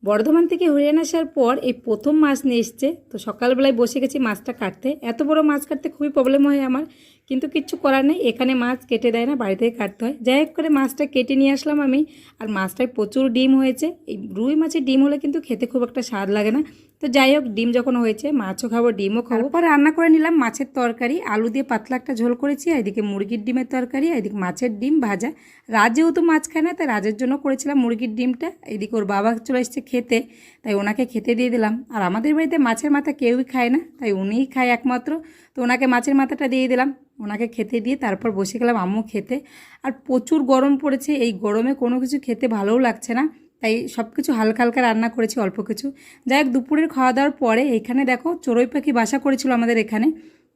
বর্ধমান থেকে হরিয়ানা আসার পর এই প্রথম মাছ নিয়ে এসছে। তো সকালবেলায় বসে গেছি মাছটা কাটতে। এত বড় মাছ কাটতে খুবই প্রবলেম হয় আমার, কিন্তু কিচ্ছু করার নেই, এখানে মাছ কেটে দেয় না, বাড়ি থেকে কাটতে হয়। যাই হোক করে মাছটা কেটে নিয়ে আসলাম আমি। আর মাছটায় প্রচুর ডিম হয়েছে। এই রুই মাছের ডিম হলে কিন্তু খেতে খুব একটা স্বাদ লাগে না। তো যাই হোক, ডিম যখন হয়েছে মাছও খাবো ডিমও খাবো। পরে রান্না করে নিলাম মাছের তরকারি, আলু দিয়ে পাতলা একটা ঝোল করেছি, এদিকে মুরগির ডিমের তরকারি, এদিকে মাছের ডিম ভাজা। রাজ যেহেতু মাছ খায় না, তাই রাজের জন্য করেছিলাম মুরগির ডিমটা। এদিকে ওর বাবা চলে এসছে খেতে, তাই ওনাকে খেতে দিয়ে দিলাম। আর আমাদের বাড়িতে মাছের মাথা কেউই খায় না, তাই উনিই খায় একমাত্র। তো ওনাকে মাছের মাথাটা দিয়ে দিলাম, ওনাকে খেতে দিয়ে তারপর বসে গেলাম আম্মু খেতে। আর প্রচুর গরম পড়েছে, এই গরমে কোনো কিছু খেতে ভালোও লাগছে না, তাই সব কিছু হালকা হালকা রান্না করেছি, অল্প কিছু। যাই হোক, দুপুরের খাওয়া দাওয়ার পরে এখানে দেখো চড়ুই পাখি বাসা করেছিল আমাদের এখানে।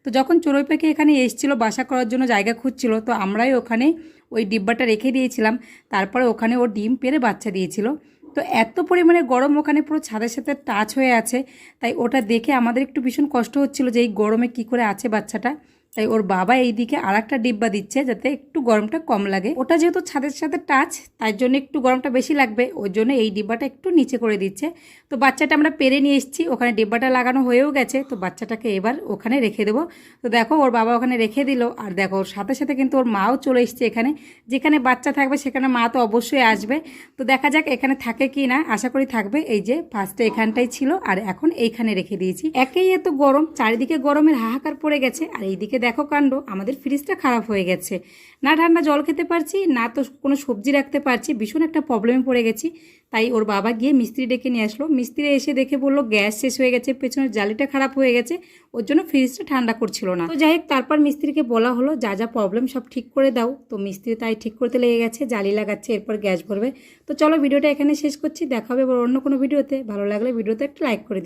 তো যখন চড়ুই পাখি এখানে এসেছিলো বাসা করার জন্য জায়গা খুঁজছিল, তো আমরাই ওখানে ওই ডিব্বাটা রেখে দিয়েছিলাম। তারপরে ওখানে ও ডিম পেড়ে বাচ্চা দিয়েছিল। তো এত পরিমাণে গরম ওখানে পুরো ছাদের সাথে টাচ হয়ে আছে, তাই ওটা দেখে আমাদের একটু ভীষণ কষ্ট হচ্ছিল যে এই গরমে কী করে আছে বাচ্চাটা। তাই ওর বাবা এইদিকে আর একটা ডিব্বা দিচ্ছে যাতে একটু গরমটা কম লাগে। ওটা যেহেতু ছাদের সাথে টাচ, তাই জন্য একটু গরমটা বেশি লাগবে, ওই জন্য এই ডিব্বাটা একটু নিচে করে দিচ্ছে। তো বাচ্চাটা আমরা পেরে নিয়ে এসেছি, ওখানে ডিব্বাটা লাগানো হয়েও গেছে। তো বাচ্চাটাকে এবার ওখানে রেখে দেবো। তো দেখো ওর বাবা ওখানে রেখে দিল, আর দেখো ওর সাথে সাথে কিন্তু ওর মাও চলে এসছে এখানে। যেখানে বাচ্চা থাকবে সেখানে মা তো অবশ্যই আসবে। তো দেখা যাক এখানে থাকে কি না, আশা করি থাকবে। এই যে ফার্স্টে এখানটাই ছিল, আর এখন এইখানে রেখে দিয়েছি। একেই এত গরম, চারিদিকে গরমের হাহাকার পড়ে গেছে। আর এইদিকে দেখো কাণ্ড, আমাদের ফ্রিজটা খারাপ হয়ে গেছে, না ঠান্ডা জল খেতে পারছি না তো কোনো সবজি রাখতে পারছি, ভীষণ একটা প্রবলেমে পড়ে গেছি। তাই ওর বাবা গিয়ে মিস্ত্রি ডেকে নিয়ে আসলো। মিস্ত্রি এসে দেখে বললো গ্যাস শেষ হয়ে গেছে, পেছনের জালিটা খারাপ হয়ে গেছে, ওর জন্য ফ্রিজটা ঠান্ডা করছিল না। তো যাই হোক, তারপর মিস্ত্রিকে বলা হলো যা যা প্রবলেম সব ঠিক করে দাও। তো মিস্ত্রি তাই ঠিক করতে লেগে গেছে, জালি লাগাচ্ছে, এরপর গ্যাস ভরবে। তো চলো ভিডিওটা এখানে শেষ করছি, দেখা হবে অন্য কোনো ভিডিওতে। ভালো লাগলে ভিডিওতে একটা লাইক করে দিই।